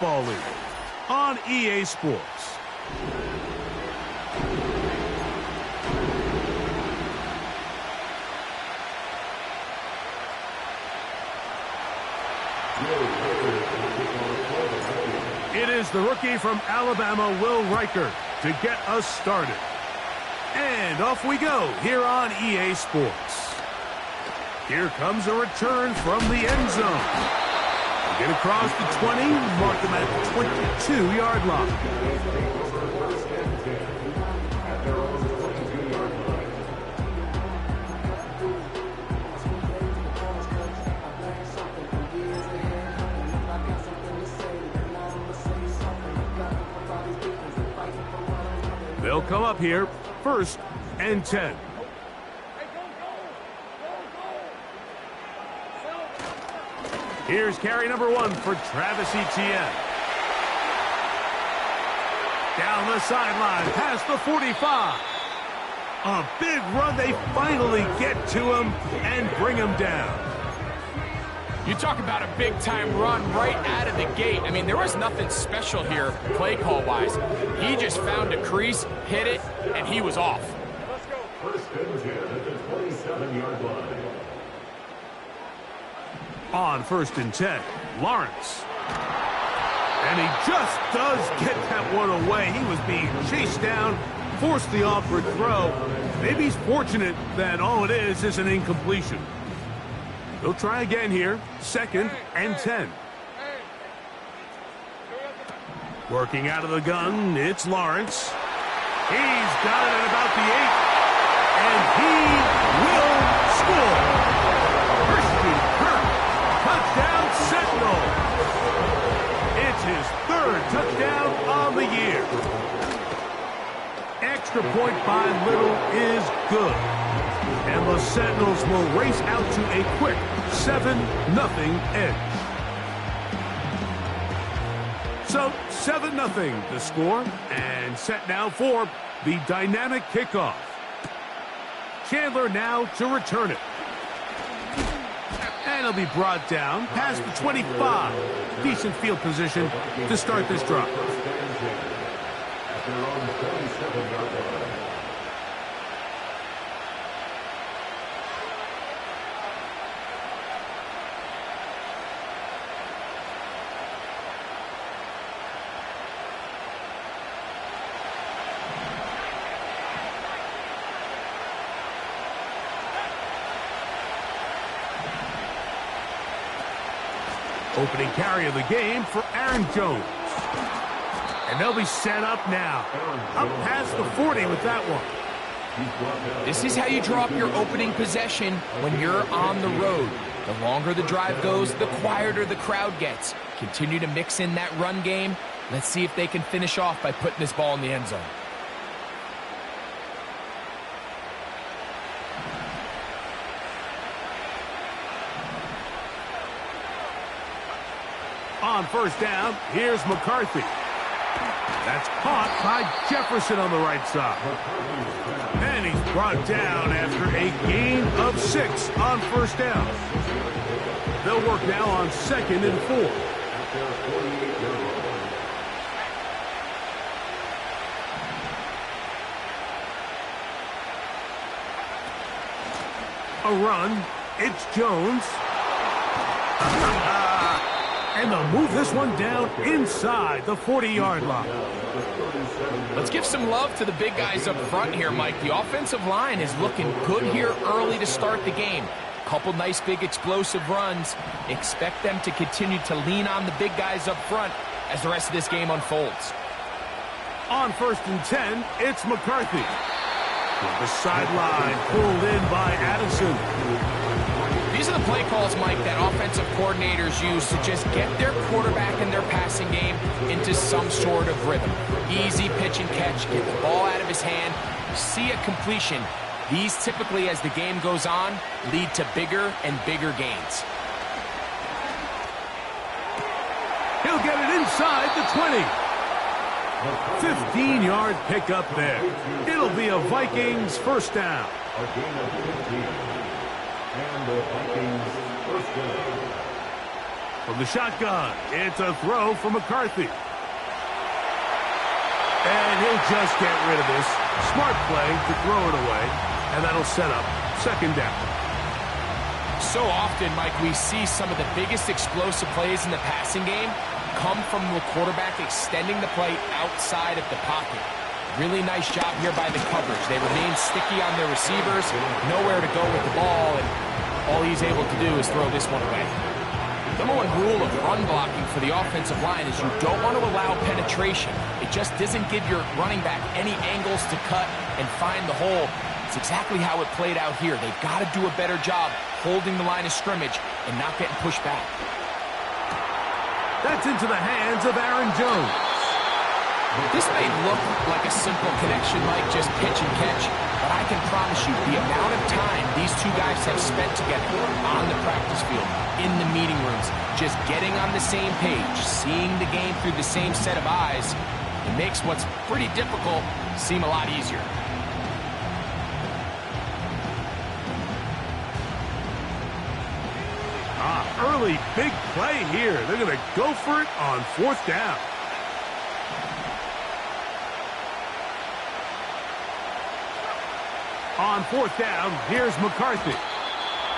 Football League on EA Sports. It is the rookie from Alabama, Will Riker, to get us started. And off we go here on EA Sports. Here comes a return from the end zone. Get across the 20, mark them at the 22-yard line. They'll come up here, 1st and 10. Here's carry number 1 for Travis Etienne. Down the sideline, past the 45. A big run, they finally get to him and bring him down. You talk about a big-time run right out of the gate. I mean, there was nothing special here play call-wise. He just found a crease, hit it, and he was off. Let's go. 1st and 10 at the 27-yard line. On 1st and 10, Lawrence. And he just does get that one away. He was being chased down, forced the awkward throw. Maybe he's fortunate that all it is an incompletion. They'll try again here, 2nd and 10. Working out of the gun, it's Lawrence. He's got it at about the 8, and he will score. Touchdown Sentinel. It's his 3rd touchdown on the year. Extra point by Little is good. And the Sentinels will race out to a quick 7-0 edge. So 7-0 the score, and set now for the dynamic kickoff. Chandler now to return it. And he'll be brought down past the 25. Decent field position to start this drive. Opening carry of the game for Aaron Jones. And they'll be set up now. Up past the 40 with that one. This is how you draw up your opening possession when you're on the road. The longer the drive goes, the quieter the crowd gets. Continue to mix in that run game. Let's see if they can finish off by putting this ball in the end zone. On 1st down, here's McCarthy. That's caught by Jefferson on the right side. And he's brought down after a gain of 6 on 1st down. They'll work now on 2nd and 4. A run. It's Jones. And they'll move this one down inside the 40-yard line. Let's give some love to the big guys up front here, Mike. The offensive line is looking good here early to start the game. Couple nice big explosive runs. Expect them to continue to lean on the big guys up front as the rest of this game unfolds. On 1st and 10, it's McCarthy. The sideline pulled in by Addison. These are the play calls, Mike, that offensive coordinators use to just get their quarterback and their passing game into some sort of rhythm. Easy pitch and catch, get the ball out of his hand, see a completion. These typically, as the game goes on, lead to bigger and bigger gains. He'll get it inside the 20. 15-yard pickup there. It'll be a Vikings 1st down. A gain of 15. And the Vikings 1st down. From the shotgun, it's a throw from McCarthy. And he'll just get rid of this. Smart play to throw it away, and that'll set up second down. So often, Mike, we see some of the biggest explosive plays in the passing game come from the quarterback extending the play outside of the pocket. Really nice job here by the coverage. They remain sticky on their receivers, nowhere to go with the ball, and all he's able to do is throw this one away. Number one rule of run blocking for the offensive line is you don't want to allow penetration. It just doesn't give your running back any angles to cut and find the hole. It's exactly how it played out here. They've got to do a better job holding the line of scrimmage and not getting pushed back. That's into the hands of Aaron Jones. This may look like a simple connection, Mike, just pitch and catch, but I can promise you the amount of time these two guys have spent together on the practice field, in the meeting rooms, just getting on the same page, seeing the game through the same set of eyes, it makes what's pretty difficult seem a lot easier. Early big play here. They're going to go for it on fourth down. On fourth down, here's McCarthy.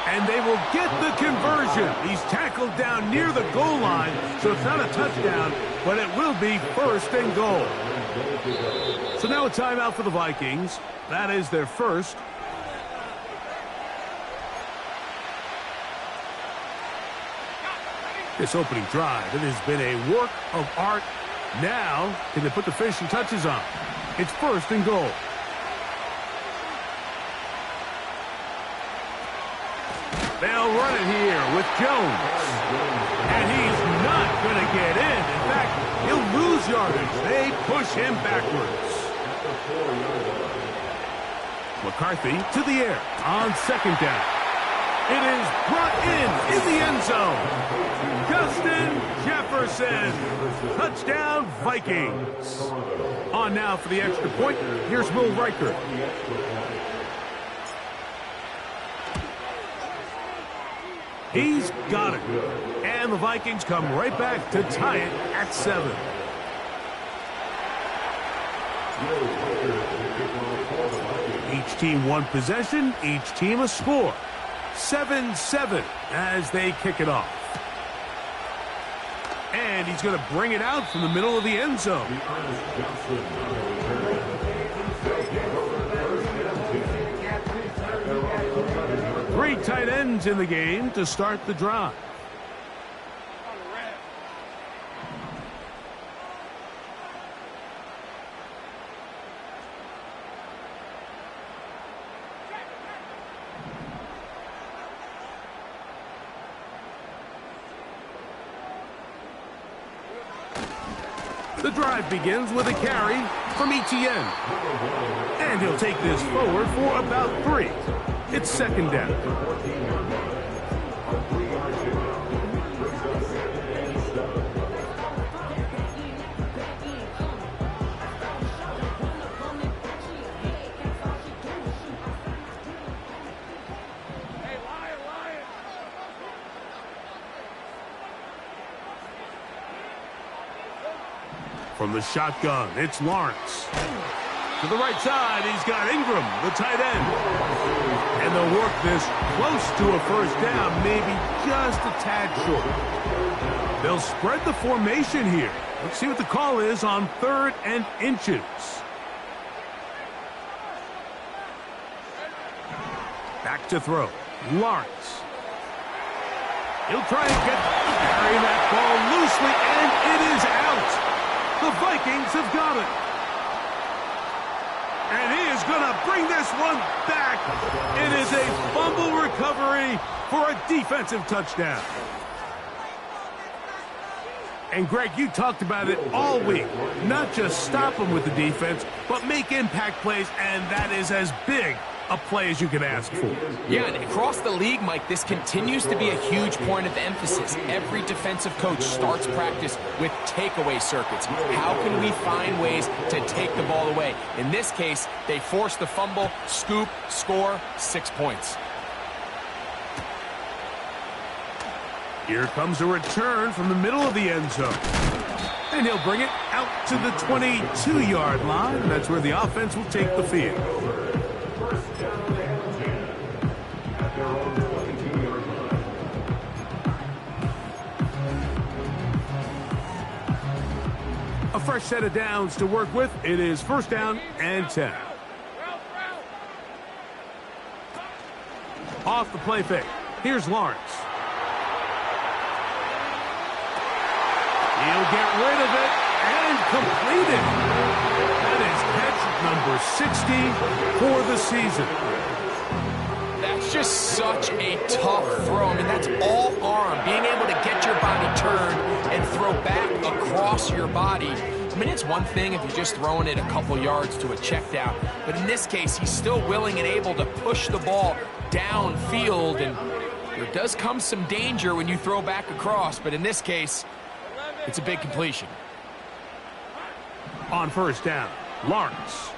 And they will get the conversion. He's tackled down near the goal line, so it's not a touchdown, but it will be first and goal. So now a timeout for the Vikings. That is their first. This opening drive, it has been a work of art. Now, can they put the finishing touches on? It's first and goal. They'll run it here with Jones. And he's not going to get in. In fact, he'll lose yardage. They push him backwards. McCarthy to the air on second down. It is brought in the end zone. Justin Jefferson. Touchdown, Vikings. On now for the extra point. Here's Will Riker. He's got it. And the Vikings come right back to tie it at 7. Each team one possession, each team a score. 7-7 as they kick it off. And he's going to bring it out from the middle of the end zone. Three tight ends in the game to start the drive. The drive begins with a carry from Etienne. And he'll take this forward for about 3. It's second down. From the shotgun, it's Lawrence. To the right side, he's got Ingram, the tight end. And they'll work this close to a first down, maybe just a tad short. They'll spread the formation here. Let's see what the call is on 3rd and inches. Back to throw. Lawrence. He'll try and carry that ball loosely, and it is out. The Vikings have got it. And he is going to bring this one back. It is a fumble recovery for a defensive touchdown. And, Greg, you talked about it all week. Not just stop them with the defense, but make impact plays, and that is as big a play as you can ask for. Yeah, and across the league, Mike, this continues to be a huge point of emphasis. Every defensive coach starts practice with takeaway circuits. How can we find ways to take the ball away? In this case, they force the fumble, scoop, score, 6 points. Here comes a return from the middle of the end zone. And he'll bring it out to the 22-yard line. That's where the offense will take the field. First down and 10 at their own 22-yard line. A fresh set of downs to work with. It is first down and 10. Off the play fake. Here's Lawrence. He'll get rid of it and complete it. That is catch number 60 for the season. That's just such a tough throw. I mean, that's all arm. Being able to get your body turned and throw back across your body. I mean, it's one thing if you're just throwing it a couple yards to a check down. But in this case, he's still willing and able to push the ball downfield. And there does come some danger when you throw back across. But in this case, it's a big completion. On first down, Lawrence.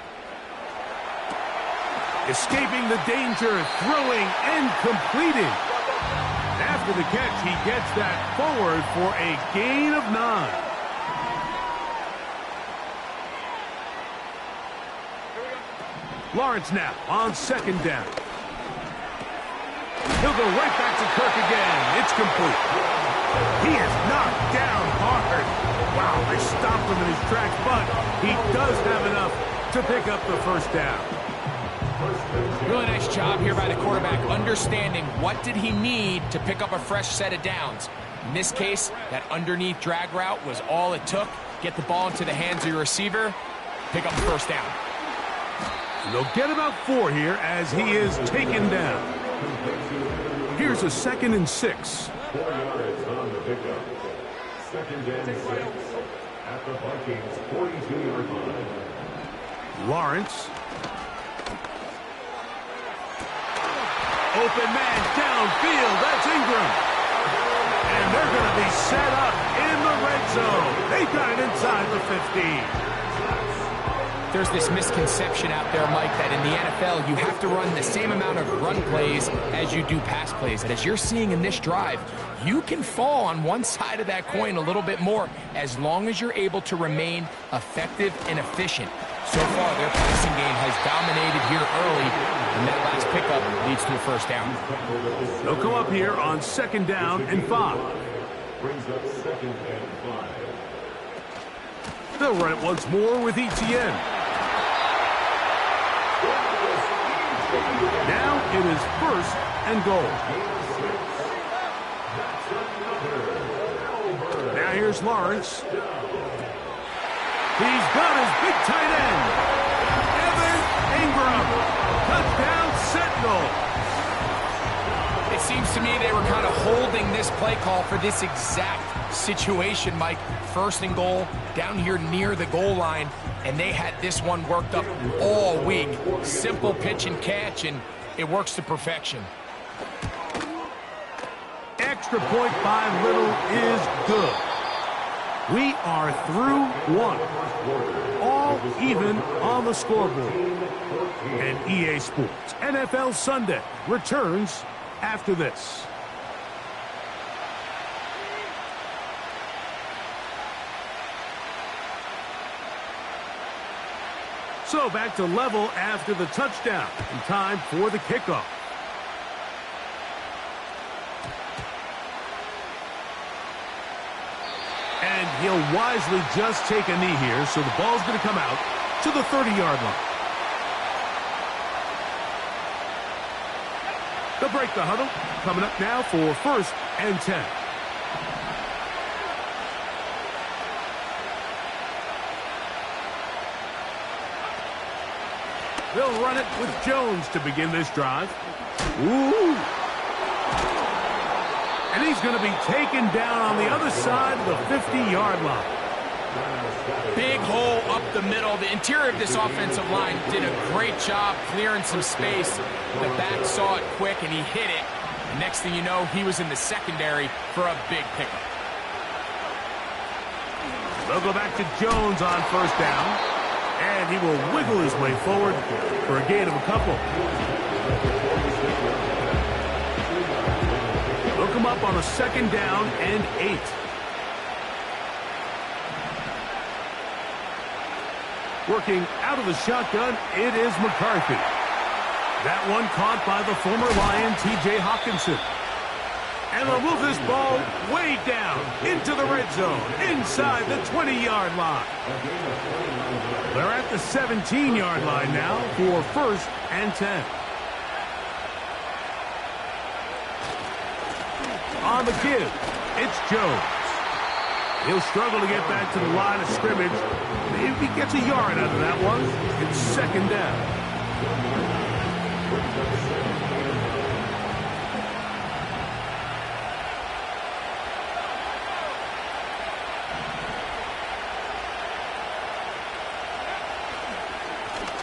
Escaping the danger, throwing and completing. After the catch, he gets that forward for a gain of 9. Lawrence now on second down. He'll go right back to Kirk again. It's complete. He is knocked down hard. Wow, they stopped him in his tracks, but he does have enough to pick up the first down. Really nice job here by the quarterback, understanding what did he need to pick up a fresh set of downs. In this case, that underneath drag route was all it took. Get the ball into the hands of your receiver, pick up the first down. And they'll get about 4 here as he is taken down. Here's a 2nd and 6. 4 yards on the pickup. 2nd and 6 at the Vikings 42-yard line. Lawrence. Open man downfield. That's Ingram. And they're going to be set up in the red zone. They got it inside the 15. There's this misconception out there, Mike, that in the NFL you have to run the same amount of run plays as you do pass plays. And as you're seeing in this drive, you can fall on one side of that coin a little bit more as long as you're able to remain effective and efficient. So far, their passing game has dominated here early, and that last pickup leads to a first down. They'll come up here on 2nd down and 5. Brings up 2nd and 5. They'll run it once more with Etienne. Now it is 1st and goal. Now here's Lawrence. He's got his big tight end. Evan Ingram. Touchdown Sentinel. It seems to me they were kind of holding this play call for this exact situation, Mike. 1st and goal, down here near the goal line, and they had this one worked up all week. Simple pitch and catch, and it works to perfection. Extra point by Little is good. We are through 1. All even on the scoreboard. And EA Sports NFL Sunday returns after this. So back to level after the touchdown. And time for the kickoff. And he'll wisely just take a knee here, so the ball's going to come out to the 30-yard line. They'll break the huddle. Coming up now for 1st and 10. They'll run it with Jones to begin this drive. Ooh. And he's going to be taken down on the other side of the 50-yard line. Big hole up the middle. The interior of this offensive line did a great job clearing some space. The back saw it quick, and he hit it. And next thing you know, he was in the secondary for a big pickup. They'll go back to Jones on 1st down. And he will wiggle his way forward for a gain of a couple. They'll come them up on a 2nd down and 8. Working out of the shotgun, it is McCarthy. That one caught by the former Lion, T.J. Hawkinson. And they'll move this ball way down into the red zone, inside the 20-yard line. They're at the 17-yard line now for 1st and 10. On the give, it's Jones. He'll struggle to get back to the line of scrimmage. Maybe he gets a yard out of that one. It's 2nd down.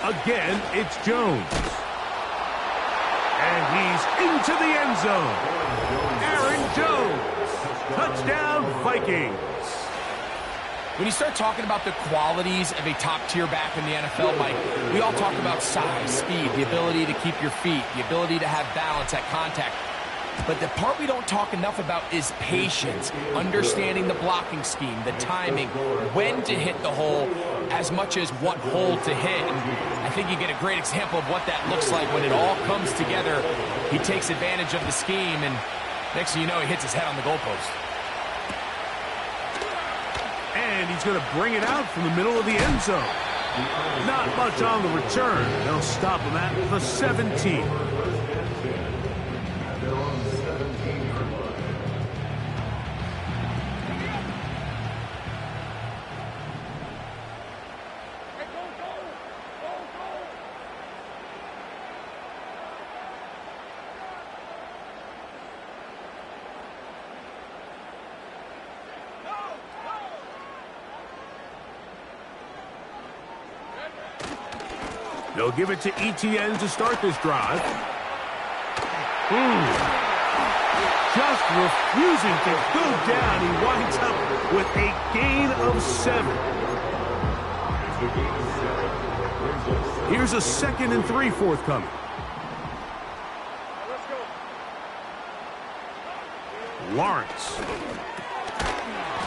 Again, it's Jones. And he's into the end zone. Aaron Jones. Touchdown, Vikings. When you start talking about the qualities of a top-tier back in the NFL, Mike, we all talk about size, speed, the ability to keep your feet, the ability to have balance at contact. But the part we don't talk enough about is patience, understanding the blocking scheme, the timing, when to hit the hole, as much as what hole to hit. And I think you get a great example of what that looks like when it all comes together. He takes advantage of the scheme, and next thing you know, he hits his head on the goalpost. And he's going to bring it out from the middle of the end zone. Not much on the return. They'll stop him at the 17. They'll give it to ETN to start this drive. Just refusing to go down. He winds up with a gain of 7. Here's a 2nd and 3 forthcoming. Lawrence.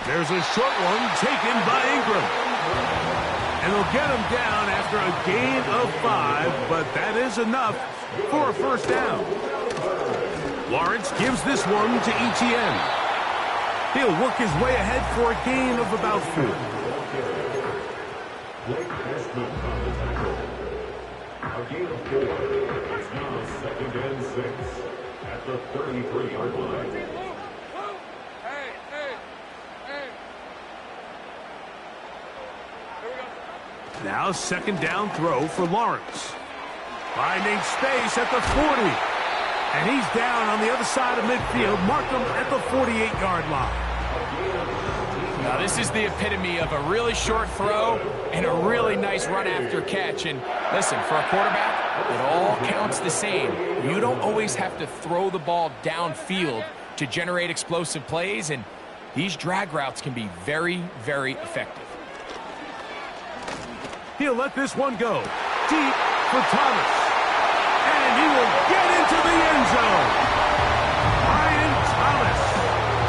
There's a short one taken by Ingram. And they'll get him down after a gain of 5, but that is enough for a 1st down. Lawrence gives this one to ETN. He'll work his way ahead for a gain of about 4. A gain of 4. It's now 2nd and 6 at the 33-yard line. Now 2nd down throw for Lawrence. Finding space at the 40. And he's down on the other side of midfield. Mark him at the 48-yard line. Now this is the epitome of a really short throw and a really nice run after catch. And listen, for a quarterback, it all counts the same. You don't always have to throw the ball downfield to generate explosive plays. And these drag routes can be very, very effective. He'll let this one go. Deep for Thomas. And he will get into the end zone. Brian Thomas.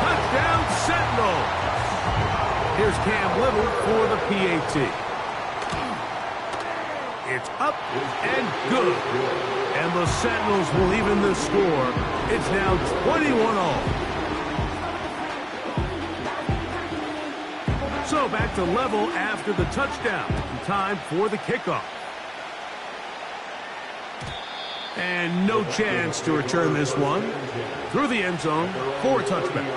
Touchdown Sentinels. Here's Cam Little for the PAT. It's up and good. And the Sentinels will even the score. It's now 21-all. So back to level after the touchdown. Time for the kickoff. And no chance to return this one. Through the end zone for a touchback.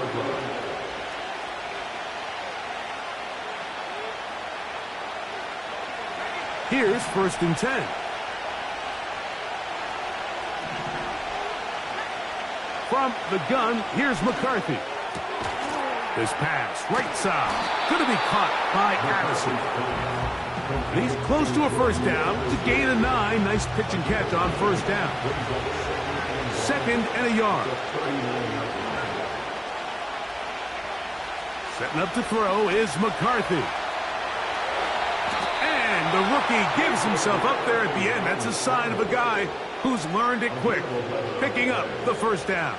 Here's 1st and 10. From the gun, here's McCarthy. This pass, right side, going to be caught by Addison. He's close to a 1st down to gain a 9. Nice pitch and catch on 1st down. 2nd and a yard. Setting up to throw is McCarthy. And the rookie gives himself up there at the end. That's a sign of a guy who's learned it quick, picking up the first down.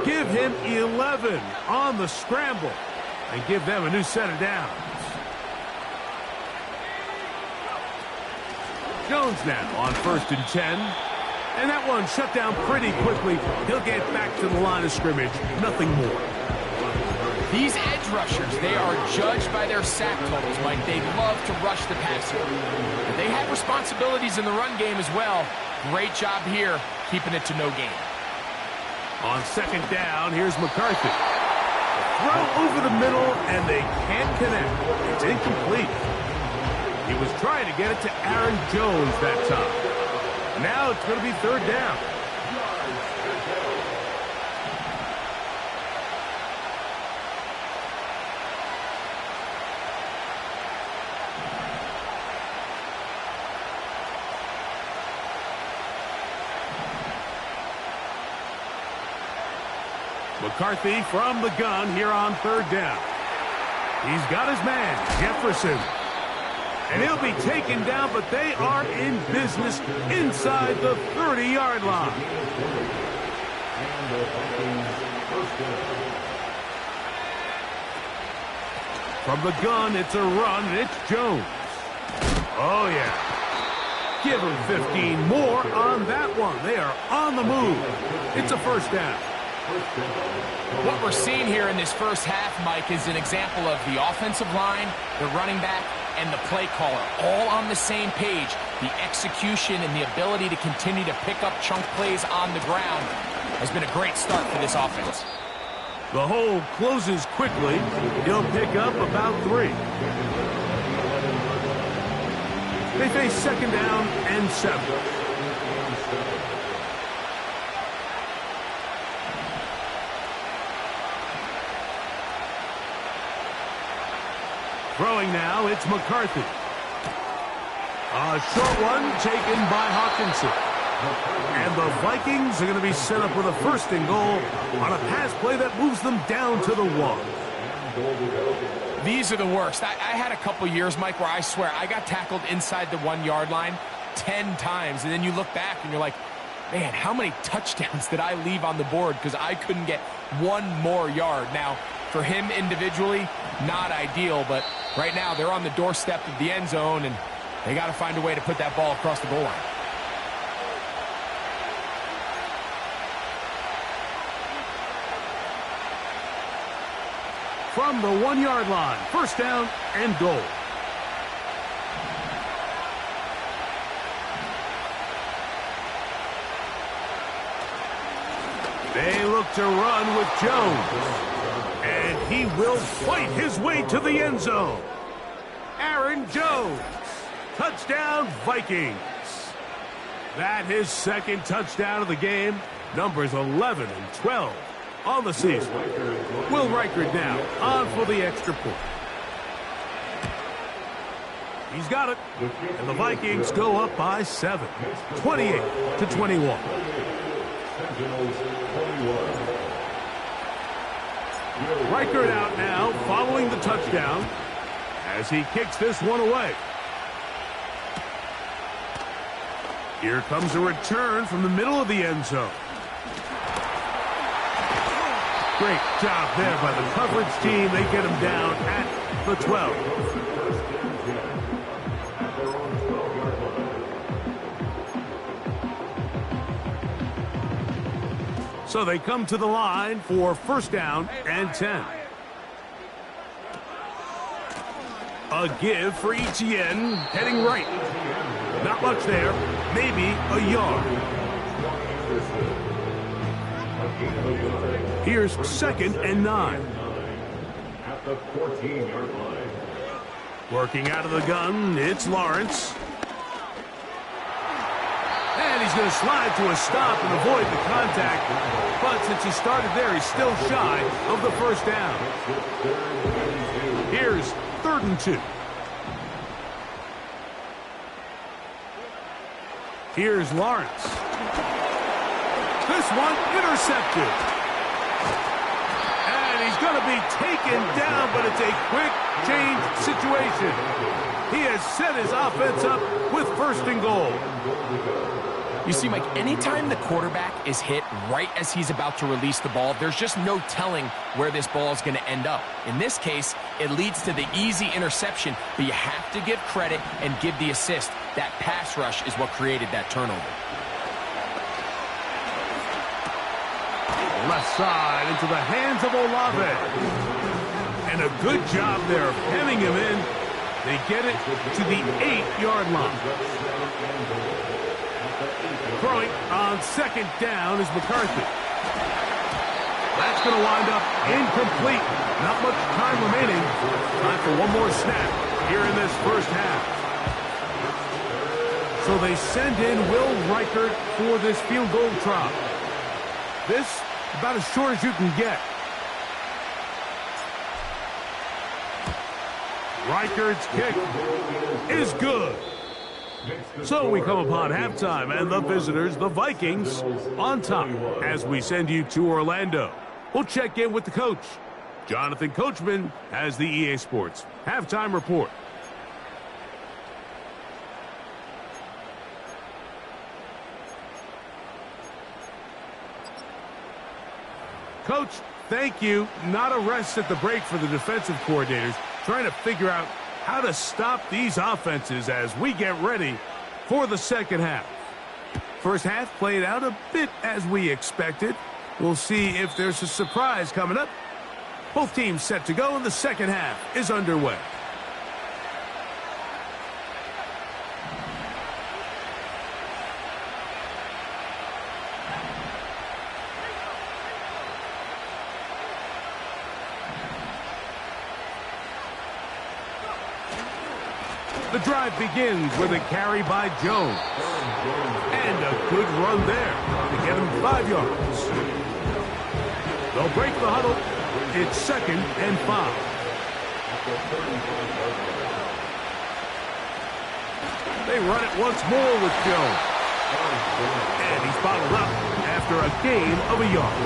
Give him 11 on the scramble and give them a new set of downs. Jones now on 1st and 10. And that one shut down pretty quickly. He'll get back to the line of scrimmage. Nothing more. These edge rushers, they are judged by their sack totals, Mike. They love to rush the passer. But they have responsibilities in the run game as well. Great job here, keeping it to no gain. On 2nd down, here's McCarthy. Throw over the middle, and they can't connect. It's incomplete. He was trying to get it to Aaron Jones that time. Now it's going to be 3rd down. McCarthy from the gun here on 3rd down. He's got his man, Jefferson. And he'll be taken down, but they are in business inside the 30-yard line. From the gun, it's a run, and it's Jones. Oh, yeah. Give him 15 more on that one. They are on the move. It's a 1st down. What we're seeing here in this first half, Mike, is an example of the offensive line, the running back, and the play caller all on the same page. The execution and the ability to continue to pick up chunk plays on the ground has been a great start for this offense. The hole closes quickly. He'll pick up about 3. They face 2nd down and 7. Throwing now, it's McCarthy. A short one taken by Hawkinson. And the Vikings are going to be set up with a 1st and goal on a pass play that moves them down to the 1. These are the worst. I had a couple years, Mike, where I swear I got tackled inside the 1-yard line 10 times. And then you look back and you're like, man, how many touchdowns did I leave on the board because I couldn't get 1 more yard? Now, for him individually, not ideal, but right now they're on the doorstep of the end zone, and they got to find a way to put that ball across the goal line. From the 1-yard line, 1st down and goal. They look to run with Jones. And he will fight his way to the end zone. Aaron Jones. Touchdown, Vikings. That his 2nd touchdown of the game. Numbers 11 and 12 on the season. Will Reichard now on for the extra point. He's got it. And the Vikings go up by 7. 28-21. Reichard out now following the touchdown as he kicks this one away. Here comes a return from the middle of the end zone. Great job there by the coverage team. They get him down at the 12. So they come to the line for 1st down and 10. A give for Etienne, heading right. Not much there, maybe a yard. Here's 2nd and 9. At the 14-yard line. Working out of the gun, it's Lawrence. And he's going to slide to a stop and avoid the contact. But since he started there, he's still shy of the 1st down. Here's 3rd and 2. Here's Lawrence. This one intercepted. And he's going to be taken down, but it's a quick change situation. He has set his offense up with 1st and goal. You see, Mike, anytime the quarterback is hit right as he's about to release the ball, there's just no telling where this ball is going to end up. In this case, it leads to the easy interception, but you have to give credit and give the assist. That pass rush is what created that turnover. Left side into the hands of Olave. And a good job there of hemming him in. They get it to the 8-yard line. Throwing on 2nd down is McCarthy. That's going to wind up incomplete. Not much time remaining. Time for one more snap here in this 1st half. So they send in Will Reichert for this field goal try. This about as short as you can get. Reichert's kick is good. So we come upon halftime, and the visitors, the Vikings, on top as we send you to Orlando. We'll check in with the coach. Jonathan Coachman has the EA Sports halftime report. Coach, thank you. Not a rest at the break for the defensive coordinators, trying to figure out how to stop these offenses as we get ready for the 2nd half. 1st half played out a bit as we expected. We'll see if there's a surprise coming up. Both teams set to go, and the 2nd half is underway. The drive begins with a carry by Jones. And a good run there to get him 5 yards. They'll break the huddle. It's 2nd and 5. They run it once more with Jones. And he's bottled up after a gain of a yard.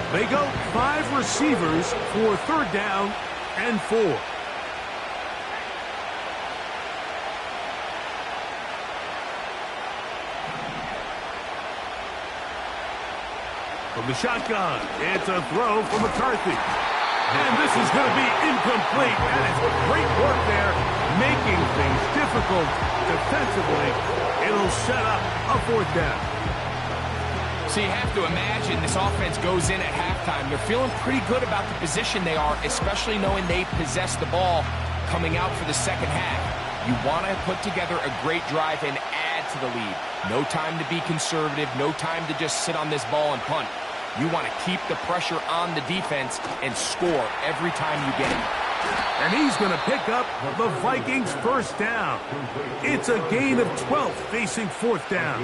They go 5 receivers for 3rd down and 4. From the shotgun, it's a throw for McCarthy. And this is going to be incomplete. That is great work there, making things difficult defensively. It'll set up a 4th down. So you have to imagine this offense goes in at halftime. They're feeling pretty good about the position they are, especially knowing they possess the ball coming out for the 2nd half. You want to put together a great drive and add to the lead. No time to be conservative, no time to just sit on this ball and punt. You want to keep the pressure on the defense and score every time you get it. And he's going to pick up the Vikings' 1st down. It's a gain of 12 facing 4th down.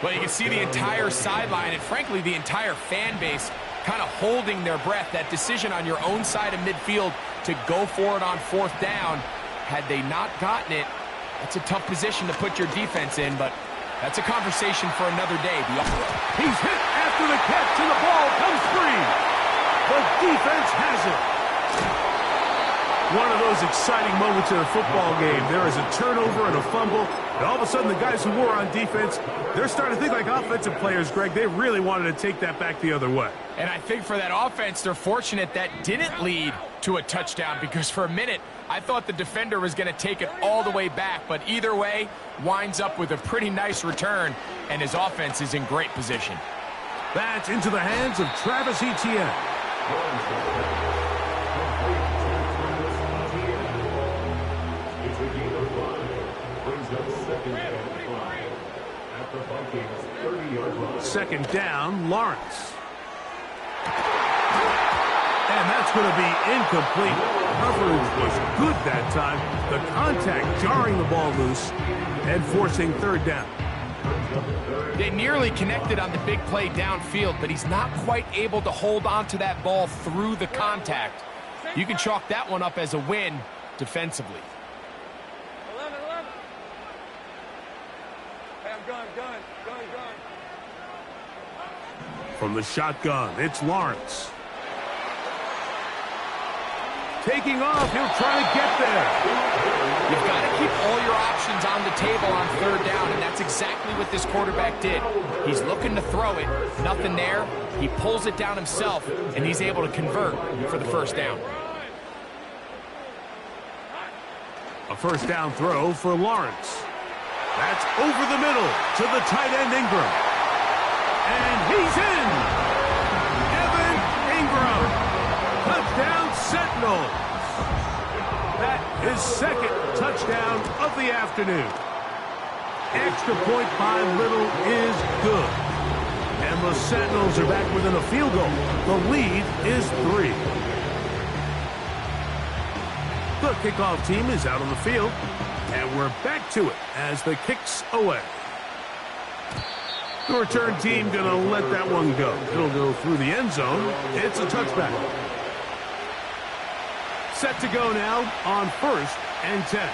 Well, you can see the entire sideline and, frankly, the entire fan base kind of holding their breath. That decision on your own side of midfield to go for it on 4th down, had they not gotten it, that's a tough position to put your defense in, but that's a conversation for another day. He's hit after the catch, and the ball comes free. The defense has it. One of those exciting moments in a football game. There is a turnover and a fumble, and all of a sudden the guys who were on defense, they're starting to think like offensive players, Greg. They really wanted to take that back the other way. And I think for that offense, they're fortunate that didn't lead to a touchdown, because for a minute, I thought the defender was going to take it all the way back, but either way, winds up with a pretty nice return, and his offense is in great position. That's into the hands of Travis Etienne. It's a gain of 5. Brings up 2nd and 5 at the Vikings' 30-yard line. 2nd down, Lawrence. And that's going to be incomplete. Coverage was good that time. The contact jarring the ball loose and forcing 3rd down. They nearly connected on the big play downfield, but he's not quite able to hold on to that ball through the contact. You can chalk that one up as a win defensively. 11. Hey, I'm going. From the shotgun, it's Lawrence. Taking off, he'll try to get there. You've got to keep all your options on the table on third down, and that's exactly what this quarterback did. He's looking to throw it, nothing there. He pulls it down himself, and he's able to convert for the first down. A first down throw for Lawrence. That's over the middle to the tight end Ingram. And he's in! Evan Ingram! Touchdown Sentinels! That is second touchdown of the afternoon. Extra point by Little is good. And the Sentinels are back within a field goal. The lead is 3. The kickoff team is out on the field, and we're back to it as the kick's away. The return team going to let that one go. It'll go through the end zone. It's a touchback. Set to go now on 1st and 10.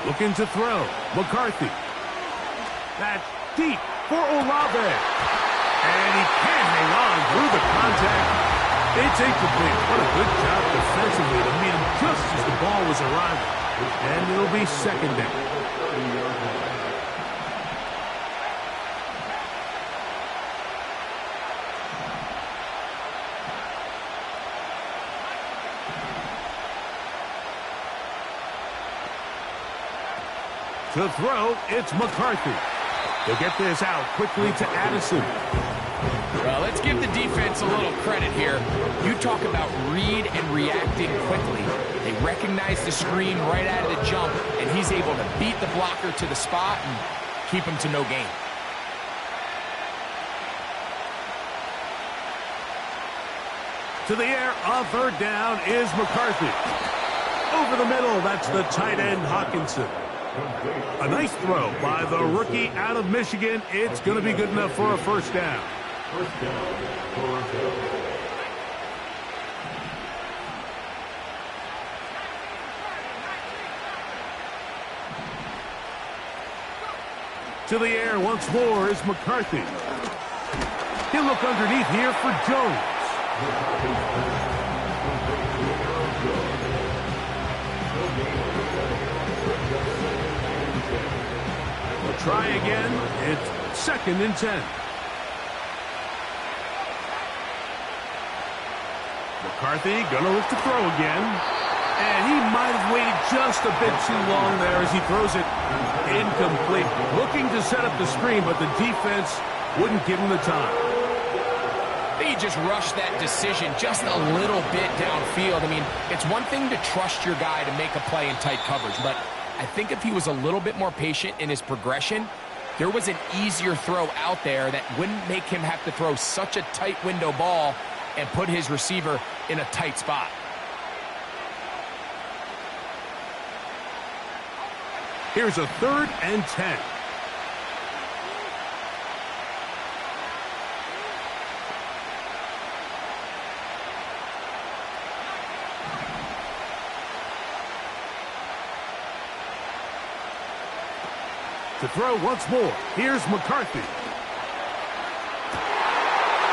Looking to throw. McCarthy. That's deep for Olave. And he can't hang on through the contact. It's incomplete. What a good job defensively to meet him just as the ball was arriving. And it'll be second down. To throw, it's McCarthy. They'll get this out quickly to Addison. Well, let's give the defense a little credit here. You talk about read and reacting quickly. They recognize the screen right out of the jump, and he's able to beat the blocker to the spot and keep him to no gain. To the air on third down is McCarthy. Over the middle, that's the tight end Hawkinson. A nice throw by the rookie out of Michigan. It's going to be good enough for a first down. First down, Toronto. To the air once more is McCarthy. He'll look underneath here for Jones. We'll try again. It's second and 10. McCarthy gonna look to throw again. And he might have waited just a bit too long there as he throws it incomplete. Looking to set up the screen, but the defense wouldn't give him the time. He just rushed that decision just a little bit downfield. I mean, it's one thing to trust your guy to make a play in tight coverage, but I think if he was a little bit more patient in his progression, there was an easier throw out there that wouldn't make him have to throw such a tight window ball and put his receiver in a tight spot. Here's a third and 10. To throw once more. Here's McCarthy.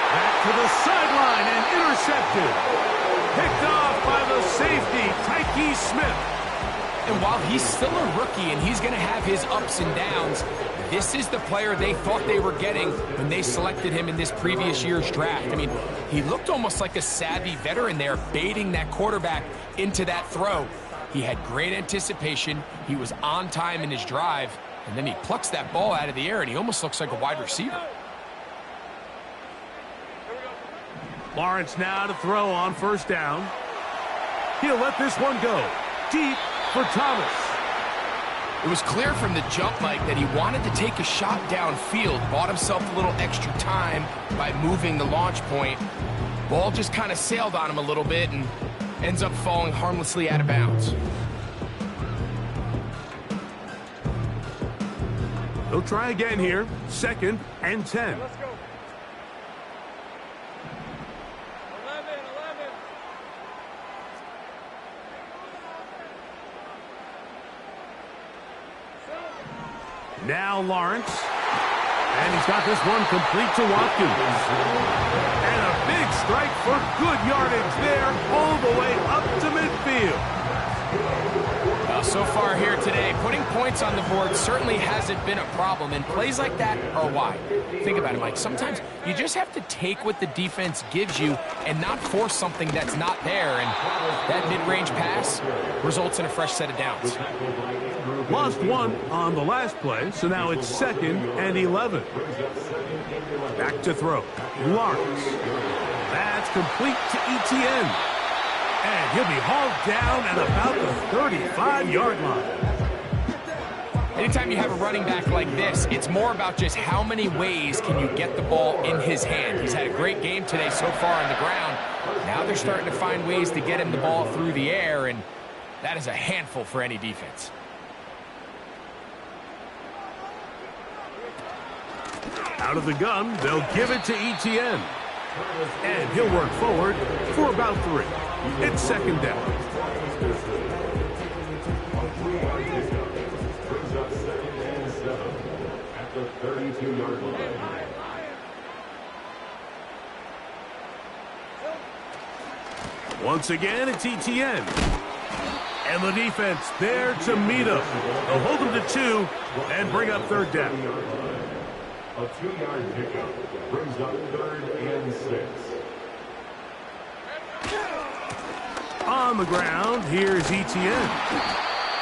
Back to the sideline and intercepted. Picked off by the safety, Tyke Smith. And while he's still a rookie and he's going to have his ups and downs, this is the player they thought they were getting when they selected him in this previous year's draft. I mean, he looked almost like a savvy veteran there, baiting that quarterback into that throw. He had great anticipation. He was on time in his drive, and then he plucks that ball out of the air, and he almost looks like a wide receiver. Lawrence now to throw on first down. He'll let this one go. Deep for Thomas. It was clear from the jump, Mike, that he wanted to take a shot downfield, bought himself a little extra time by moving the launch point. Ball just kind of sailed on him a little bit and ends up falling harmlessly out of bounds. He'll try again here. Second and 10. Let's go. 11. Now Lawrence. And he's got this one complete to Watkins. And a big strike for good yardage there all the way up to midfield. So far here today, putting points on the board certainly hasn't been a problem, and plays like that are why. Think about it, Mike. Sometimes you just have to take what the defense gives you and not force something that's not there, and that mid-range pass results in a fresh set of downs. Lost one on the last play, so now it's 2nd and 11. Back to throw. Lawrence. That's complete to ETN. And he'll be hauled down at about the 35-yard line. Anytime you have a running back like this, it's more about just how many ways can you get the ball in his hand. He's had a great game today so far on the ground. Now they're starting to find ways to get him the ball through the air, and that is a handful for any defense. Out of the gun, they'll give it to ETN. And he'll work forward for about 3. It's 2nd down. Brings up 2nd and 7 at the 32-yard line. Once again, it's ETN. And the defense there to meet him. They'll hold him to 2 and bring up 3rd down. A 2-yard pickup brings up 3rd and 6. On the ground, here's ETN.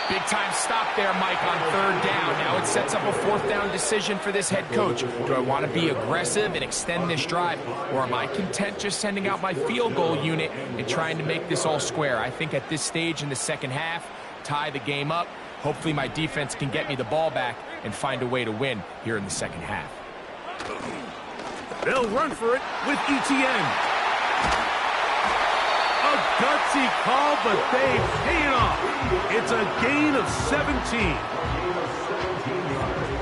Big time stop there, Mike, on 3rd down. Now it sets up a 4th down decision for this head coach. Do I want to be aggressive and extend this drive, or am I content just sending out my field goal unit and trying to make this all square? I think at this stage in the second half, tie the game up. Hopefully my defense can get me the ball back and find a way to win here in the second half. They'll run for it with ETN. A gutsy call, but they pay it off. It's a gain of 17.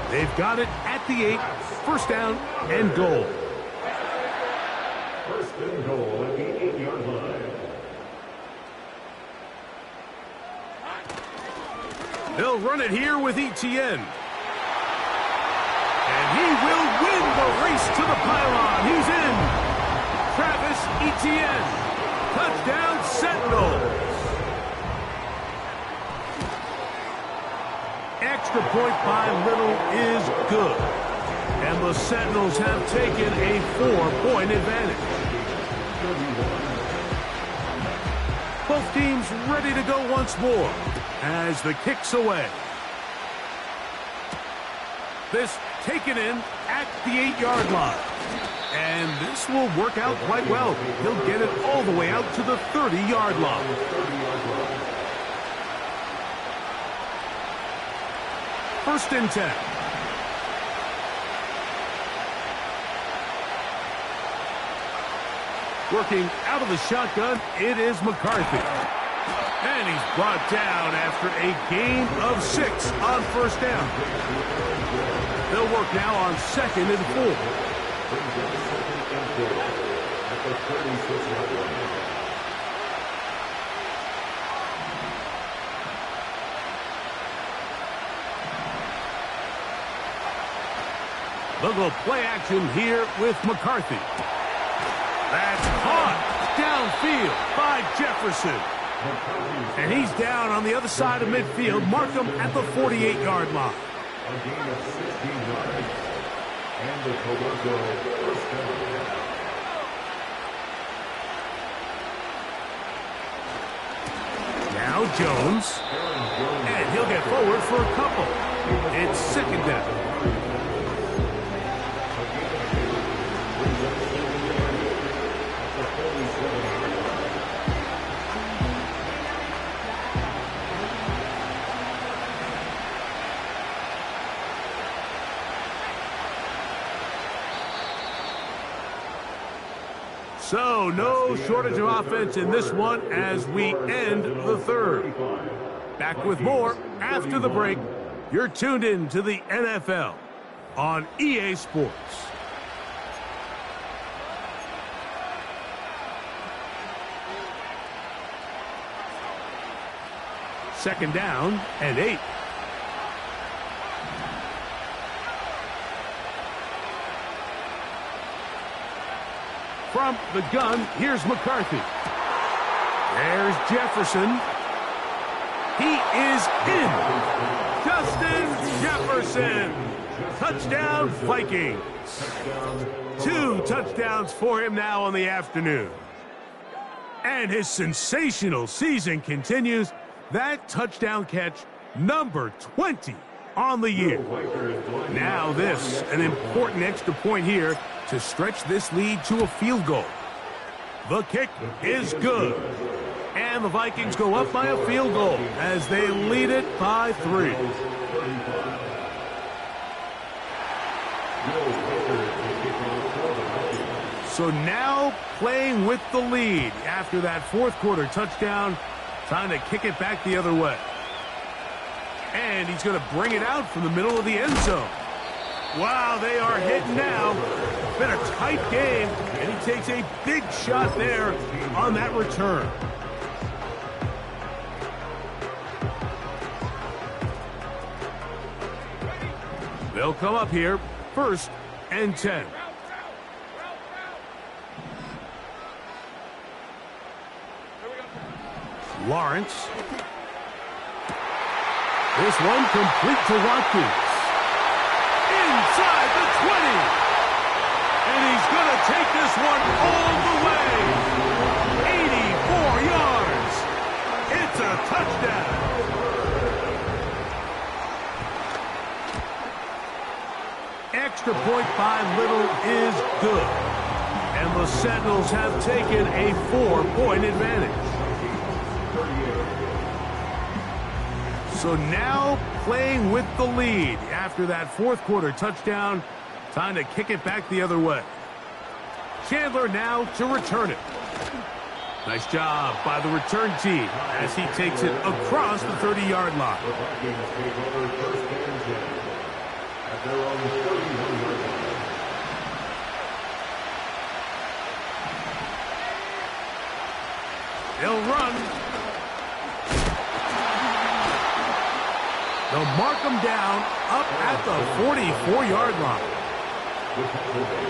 They've got it at the 8. 1st down and goal. 1st and goal at the 8-yard line. They'll run it here with ETN. And he will win the race to the pylon. He's in. Travis Etienne. Touchdown, Sentinels. Extra point by Little is good. And the Sentinels have taken a 4-point advantage. Both teams ready to go once more as the kick's away. This taken in at the 8-yard line. And this will work out quite well. He'll get it all the way out to the 30-yard line. First and 10. Working out of the shotgun, it is McCarthy. And he's brought down after a gain of 6 on 1st down. They'll work now on 2nd and 4. At the 36-yard line. They'll go play action here with McCarthy. That's caught downfield by Jefferson. And he's down on the other side of midfield. Mark him at the 48-yard line. A gain of 16 yards. And the Toronto first down. Now Jones. And he'll get forward for a couple. It's 2nd down. So, no shortage of offense in this one as we end the 3rd. Back with more after the break. You're tuned in to the NFL on EA Sports. Second down and 8. From the gun, here's McCarthy. There's Jefferson. He is in. Justin Jefferson. Touchdown, Vikings. 2 touchdowns for him now on the afternoon. And his sensational season continues. That touchdown catch, number 20 on the year. Now this, an important extra point here to stretch this lead to a field goal. The kick is good. And the Vikings go up by a field goal as they lead it by 3. So now playing with the lead after that fourth quarter touchdown, trying to kick it back the other way. And he's going to bring it out from the middle of the end zone. Wow, they are hitting now. Been a tight game, and he takes a big shot there on that return. They'll come up here, 1st and 10. Lawrence. This one complete to Watkins. Inside the 20. And he's going to take this one all the way. 84 yards. It's a touchdown. Extra point by Little is good. And the Sentinels have taken a 4-point advantage. So now playing with the lead after that fourth quarter touchdown. Time to kick it back the other way. Chandler now to return it. Nice job by the return team as he takes it across the 30-yard line. They'll run. They'll mark them down up at the 44-yard line.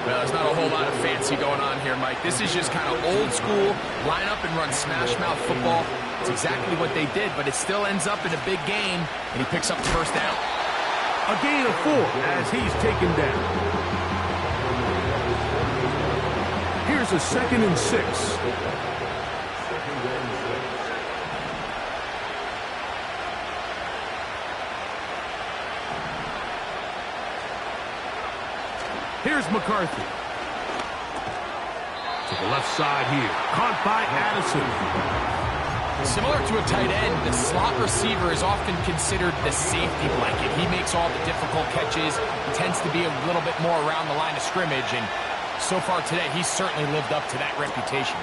Well, there's not a whole lot of fancy going on here, Mike. This is just kind of old school, line up and run smash mouth football. It's exactly what they did, but it still ends up in a big game, and he picks up the first down. A gain of 4 as he's taken down. Here's a 2nd and 6. Here's McCarthy. To the left side here. Caught by Addison. Similar to a tight end, the slot receiver is often considered the safety blanket. He makes all the difficult catches. He tends to be a little bit more around the line of scrimmage, and so far today, he's certainly lived up to that reputation.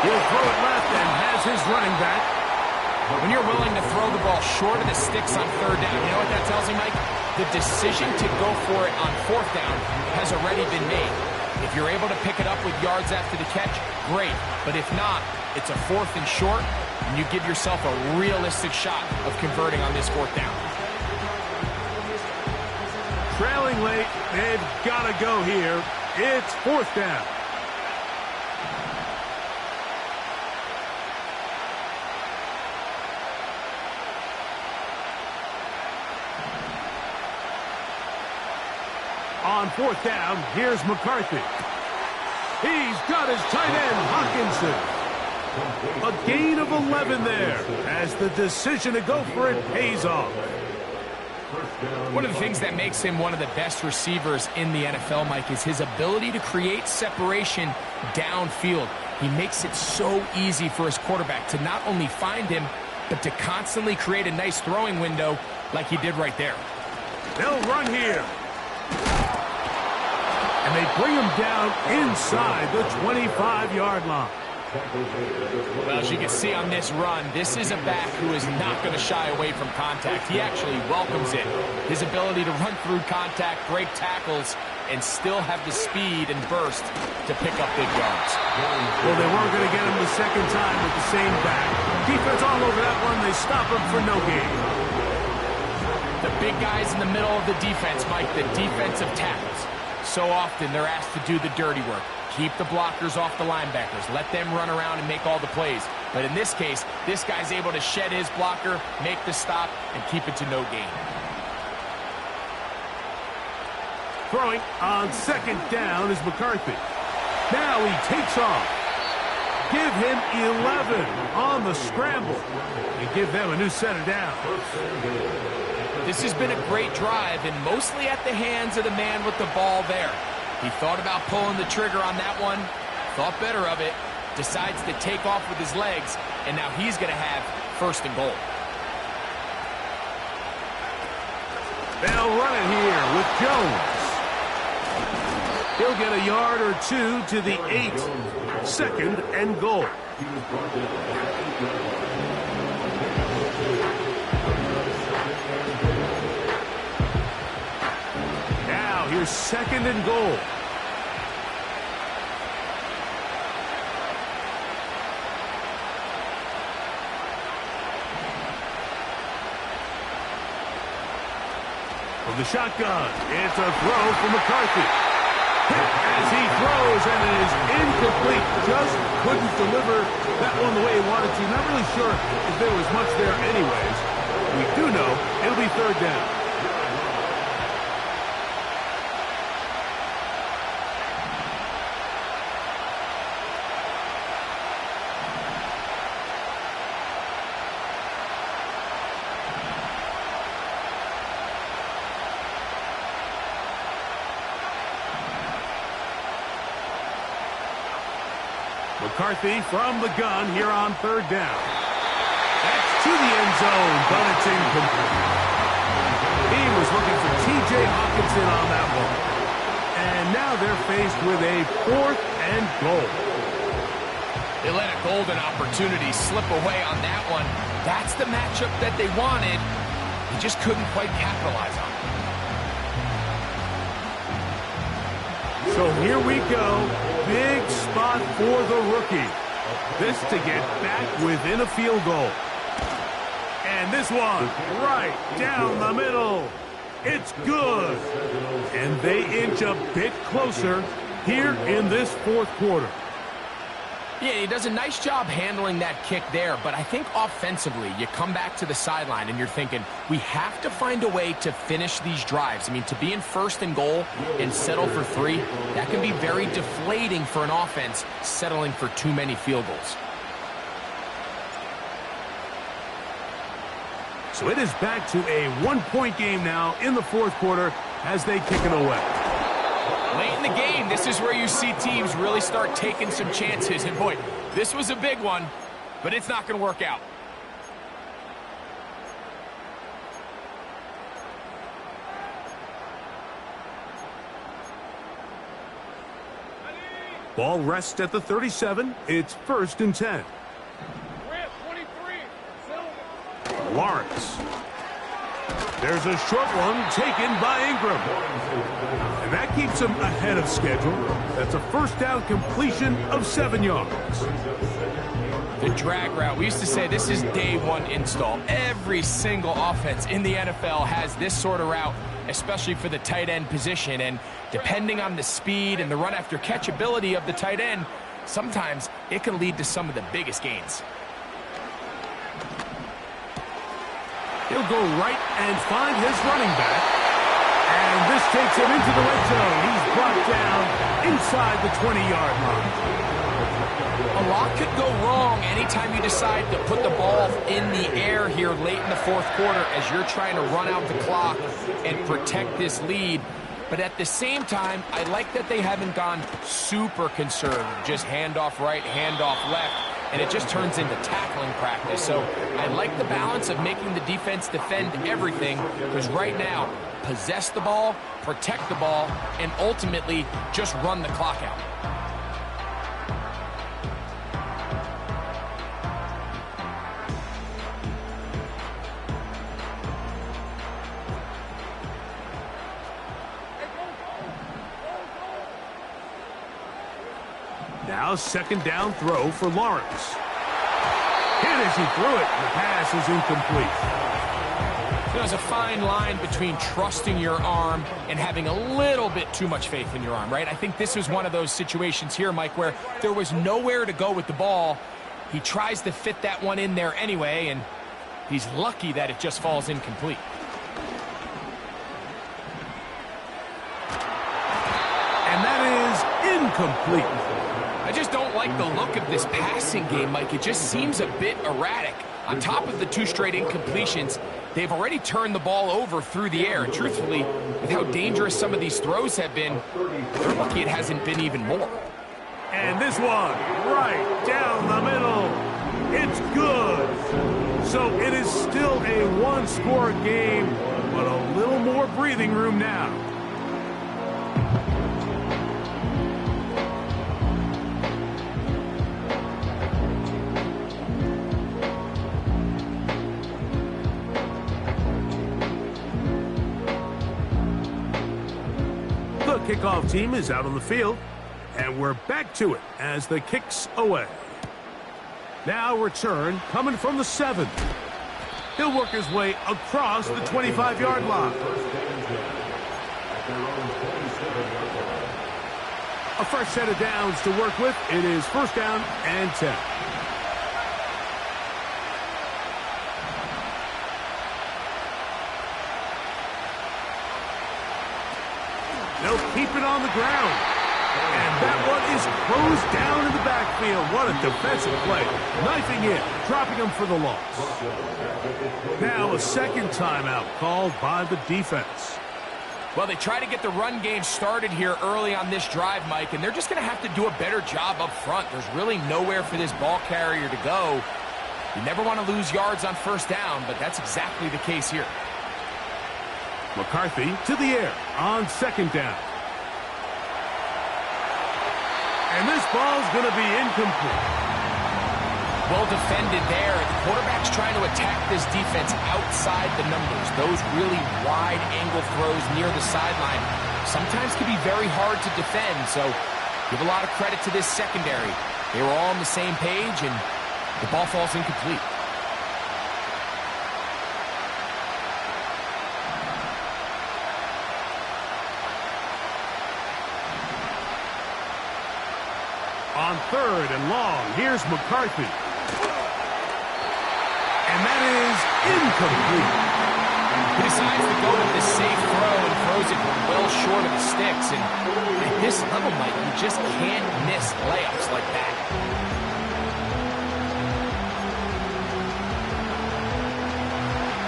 He'll throw it left and has his running back. When you're willing to throw the ball short of the sticks on 3rd down, you know what that tells me, Mike? The decision to go for it on 4th down has already been made. If you're able to pick it up with yards after the catch, great. But if not, it's a 4th and short, and you give yourself a realistic shot of converting on this 4th down. Trailing late, they've got to go here. It's 4th down. On 4th down, here's McCarthy. He's got his tight end, Hawkinson. A gain of 11 there as the decision to go for it pays off. One of the things that makes him one of the best receivers in the NFL, Mike, is his ability to create separation downfield. He makes it so easy for his quarterback to not only find him, but to constantly create a nice throwing window like he did right there. They'll run here. And they bring him down inside the 25-yard line. Well, as you can see on this run, this is a back who is not going to shy away from contact. He actually welcomes it. His ability to run through contact, break tackles, and still have the speed and burst to pick up big yards. Well, they weren't going to get him the second time with the same back. Defense all over that one. They stop him for no gain. The big guys in the middle of the defense, Mike, the defensive tackles. So often they're asked to do the dirty work. Keep the blockers off the linebackers. Let them run around and make all the plays. But in this case, this guy's able to shed his blocker, make the stop, and keep it to no gain. Throwing on second down is McCarthy. Now he takes off. Give him 11 on the scramble and give them a new set of downs. This has been a great drive, and mostly at the hands of the man with the ball there. He thought about pulling the trigger on that one, thought better of it, decides to take off with his legs, and now he's going to have first and goal. They'll run it here with Jones. He'll get a yard or two to the 8. Second and goal. Now here's second and goal. From the shotgun, it's a throw for McCarthy. As he throws, and it is incomplete. Just couldn't deliver that one the way he wanted to. Not really sure if there was much there anyways. We do know it'll be third down. McCarthy from the gun here on third down. That's to the end zone, but it's incomplete. He was looking for T.J. Hawkinson on that one. And now they're faced with a fourth and goal. They let a golden opportunity slip away on that one. That's the matchup that they wanted. They just couldn't quite capitalize on it. So here we go. Big spot for the rookie. This to get back within a field goal. And this one right down the middle. It's good. And they inch a bit closer here in this fourth quarter. Yeah, he does a nice job handling that kick there, but I think offensively, you come back to the sideline and you're thinking, we have to find a way to finish these drives. I mean, to be in first and goal and settle for 3, that can be very deflating for an offense settling for too many field goals. So it is back to a one-point game now in the fourth quarter as they kick it away. Late in the game, this is where you see teams really start taking some chances. And boy, this was a big one, but it's not going to work out. Ball rests at the 37. It's first and 10. Lawrence. There's a short one taken by Ingram. And that keeps him ahead of schedule. That's a first down completion of 7 yards. The drag route. We used to say this is day one install. Every single offense in the NFL has this sort of route, especially for the tight end position. And depending on the speed and the run after catch ability of the tight end, sometimes it can lead to some of the biggest gains. He'll go right and find his running back. And this takes him into the red zone. He's brought down inside the 20-yard line. A lot could go wrong anytime you decide to put the ball in the air here late in the fourth quarter as you're trying to run out the clock and protect this lead. But at the same time, I like that they haven't gone super conservative. Just handoff right, handoff left. And it just turns into tackling practice. So I like the balance of making the defense defend everything, because right now, possess the ball, protect the ball, and ultimately just run the clock out. Now second down throw for Lawrence. Hit as he threw it. The pass is incomplete. There's a fine line between trusting your arm and having a little bit too much faith in your arm, right? I think this was one of those situations here, Mike, where there was nowhere to go with the ball. He tries to fit that one in there anyway, and he's lucky that it just falls incomplete. And that is incomplete. I just don't like the look of this passing game, Mike. It just seems a bit erratic. On top of the 2 straight incompletions, they've already turned the ball over through the air. And truthfully, with how dangerous some of these throws have been, they're lucky it hasn't been even more. And this one, right down the middle. It's good. So it is still a one-score game, but a little more breathing room now. The kickoff team is out on the field, and we're back to it as the kick's away. Now return coming from the 7. He'll work his way across the 25-yard line. A fresh set of downs to work with. It is first down and 10. They'll keep it on the ground. And that one is closed down in the backfield. What a defensive play. Knifing in, dropping him for the loss. Now a second timeout called by the defense. Well, they try to get the run game started here early on this drive, Mike, and they're just going to have to do a better job up front. There's really nowhere for this ball carrier to go. You never want to lose yards on first down, but that's exactly the case here. McCarthy to the air on second down. And this ball's going to be incomplete. Well defended there. The quarterback's trying to attack this defense outside the numbers. Those really wide angle throws near the sideline sometimes can be very hard to defend. So give a lot of credit to this secondary. They were all on the same page, and the ball falls incomplete. On third and long, here's McCarthy. And that is incomplete. He decides to go with the safe throw and throws it well short of the sticks. And at this level, Mike, you just can't miss layups like that.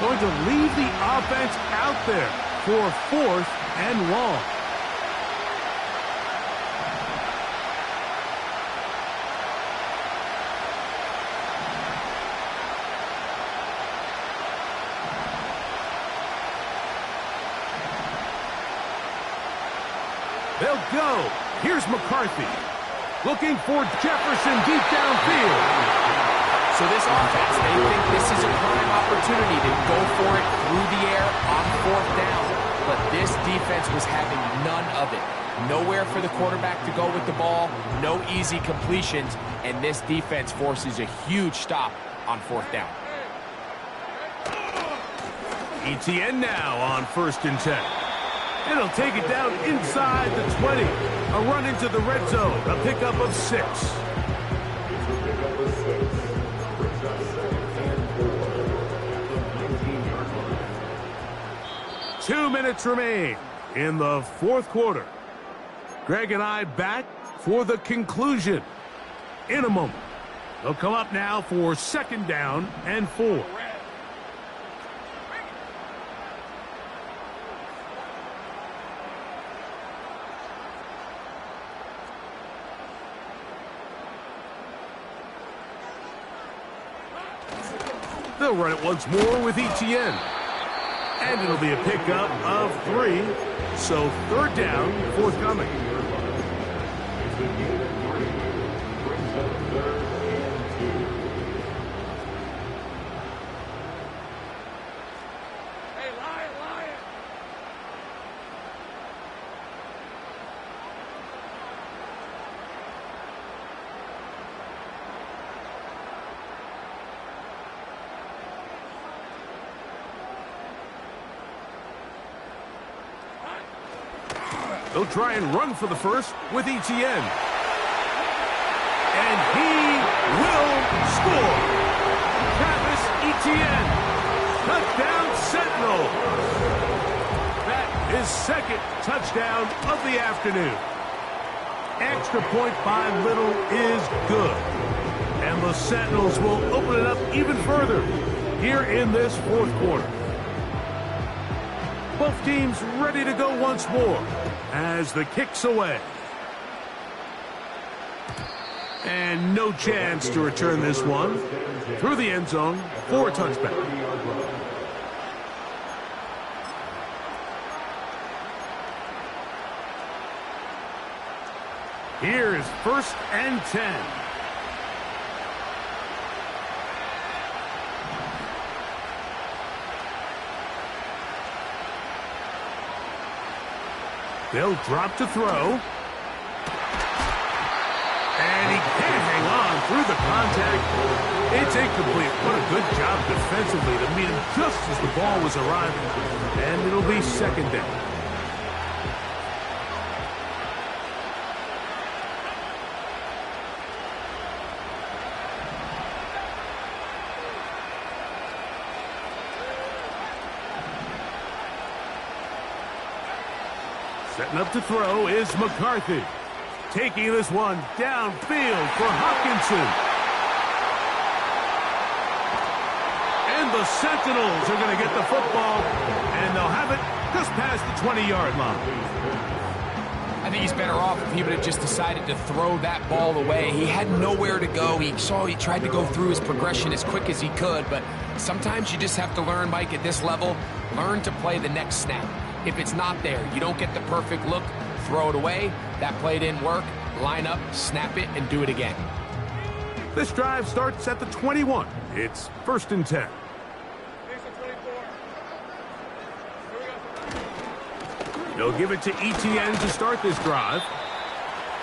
Going to leave the offense out there for fourth and long. They'll go. Here's McCarthy. Looking for Jefferson deep downfield. So this offense, they think this is a prime opportunity to go for it through the air on fourth down. But this defense was having none of it. Nowhere for the quarterback to go with the ball. No easy completions. And this defense forces a huge stop on fourth down. ETN now on first and 10. It'll take it down inside the 20. A run into the red zone. A pickup of 6. It's a pickup of 6. Brings up 2nd and 4 at the 19-yard line. 2 minutes remain in the fourth quarter. Greg and I back for the conclusion in a moment. They'll come up now for second down and 4. They'll run it once more with ETN. And it'll be a pickup of 3. So third down forthcoming. It's a gain of 3. Brings up 3rd and 2. Hey, Lion, Lion. They'll try and run for the first with Etienne. And he will score. Travis Etienne, touchdown Sentinel. That is second touchdown of the afternoon. Extra point by Little is good. And the Sentinels will open it up even further here in this fourth quarter. Both teams ready to go once more as the kick's away. And no chance to return this one through the end zone for a touchback. Here's 1st and 10. They'll drop to throw. And he can't hang on through the contact. It's incomplete. What a good job defensively to meet him just as the ball was arriving. And it'll be second down. Setting up to throw is McCarthy. Taking this one downfield for Hopkinson. And the Sentinels are going to get the football, and they'll have it just past the 20-yard line. I think he's better off if he would have just decided to throw that ball away. He had nowhere to go. He tried to go through his progression as quick as he could, but sometimes you just have to learn, Mike, at this level, learn to play the next snap. If it's not there, you don't get the perfect look, throw it away. That play didn't work. Line up, snap it, and do it again. This drive starts at the 21. It's 1st and 10. They'll give it to Etienne to start this drive.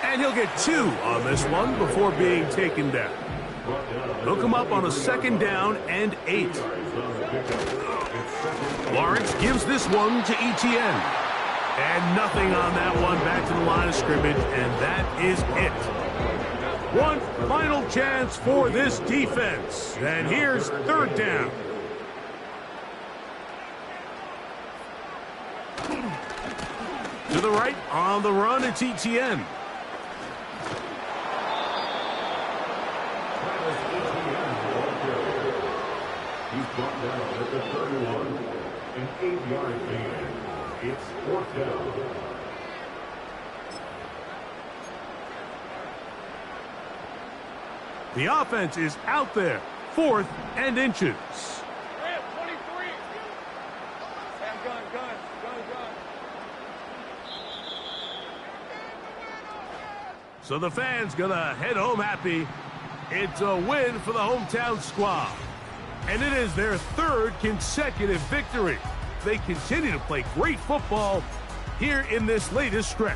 And he'll get 2 on this one before being taken down. They'll come up on a 2nd down and 8. Lawrence gives this one to Etienne. And nothing on that one, back to the line of scrimmage, and that is it. One final chance for this defense. And here's 3rd down. To the right, on the run, it's Etienne. He's brought down at the 31. An 8-yard gain. It's 4th down. The offense is out there. 4th and inches. 23. Sam, gun. So the fans gonna head home happy. It's a win for the hometown squad. And it is their 3rd consecutive victory. They continue to play great football here in this latest stretch.